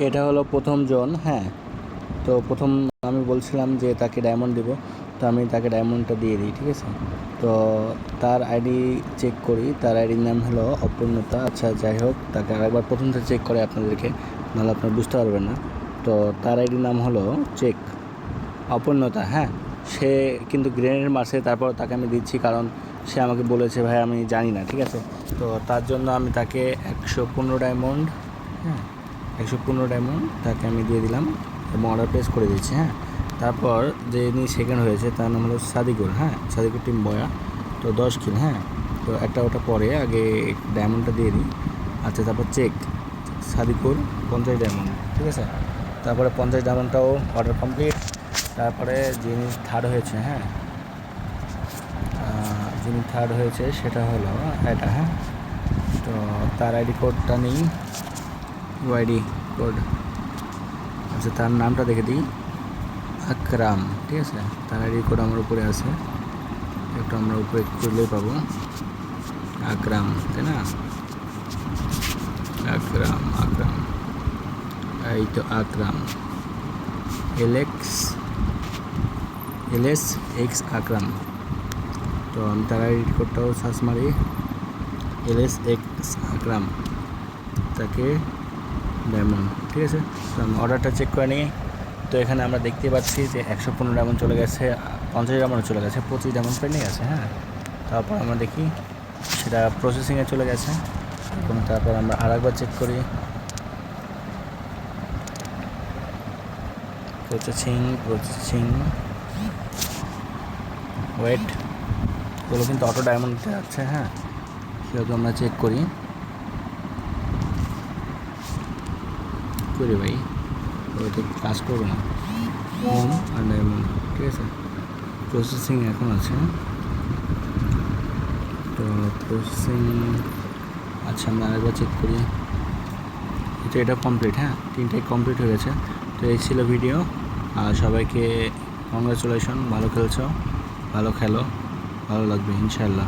এটা হলো প্রথম জন। হ্যাঁ, তো প্রথম আমি বলছিলাম যে তাকে ডায়মন্ড দিব, তো আমি তাকে ডায়মন্ডটা দিয়ে দিই, ঠিক আছে। তো তার আইডি চেক করি, তার আইডির নাম হলো অপূর্ণতা। আচ্ছা যাই হোক, তাকে আরেকবার প্রথম থেকে চেক করে আপনাদেরকে, নাহলে আপনারা বুঝতে পারবেন না। তো তার আইডির নাম হলো চেক অপূর্ণতা। হ্যাঁ, সে কিন্তু গ্রেনেড মারছে, তারপর তাকে আমি দিচ্ছি কারণ সে আমাকে বলেছে ভাই আমি জানি না, ঠিক আছে। তো তার জন্য আমি তাকে 115 ডায়মন্ড, হ্যাঁ 115 ডায়মন্ড তাকে আমি দিয়ে দিলাম এবং অর্ডার প্লেস করে দিচ্ছি। হ্যাঁ, তারপর যে ইনি সেকেন্ড হয়েছে তার নাম হলো সাদিকুর। হ্যাঁ, সাদিকুর টিম বয়া, তো 10 কিল। হ্যাঁ, তো ওটা পরে আগে ডায়মন্ডটা দিয়ে দিই। আচ্ছা, তারপর চেক সাদিকুর 50 ডায়মন্ড, ঠিক আছে। তারপরে 50 ডায়মন্ডটাও অর্ডার কমপ্লিট। তারপরে যিনি থার্ড হয়েছে, হ্যাঁ যিনি থার্ড হয়েছে সেটা হলো এটা। হ্যাঁ, তো তার আইডি কোডটা নিই, ইউআইডি কোড। আচ্ছা, তার নামটা দেখে দিই, আকরাম, ঠিক আছে। তার আইডি কোড আমার উপরে আছে, একটু আমরা উপরে করলেই পাবো। আকরাম, তাই না? আকরাম, এই তো আকরাম, LS আকরাম। তো আমি তার আইডি কোডটাও সার্চ মারি, LSX আকরাম, তাকে ডায়মন্ড, ঠিক আছে। তো আমি অর্ডারটা চেক করে নিই। তো এখানে আমরা দেখতে পাচ্ছি যে 115 ডায়মন্ড চলে গেছে, 50 ডায়মন্ড চলে গেছে, 25 ডায়মন্ড পেন্ডিং আছে। হ্যাঁ, তারপর আমরা দেখি সেটা প্রসেসিংয়ে চলে গেছে। এবং তারপর আমরা আরেকবার চেক করি, প্রসেসিং ওয়েট, এগুলো কিন্তু অটো ডায়মন্ডে আছে। হ্যাঁ, সেহেতু আমরা চেক করি ভাই, ওইটা কাজ করবে না। হোম আর ডায়মন্ড, ঠিক আছে, প্রসেসিং এখন আছে। তো প্রসেসিং, আচ্ছা আমরা আরেকবার চেক করি। এটা কমপ্লিট। হ্যাঁ, তিনটাই কমপ্লিট হয়ে গেছে। তো এই ছিল ভিডিও। আর সবাইকে কংগ্রাচুলেশন, ভালো খেলছো, ভালো খেলো, ভালো লাগবে ইনশাল্লাহ।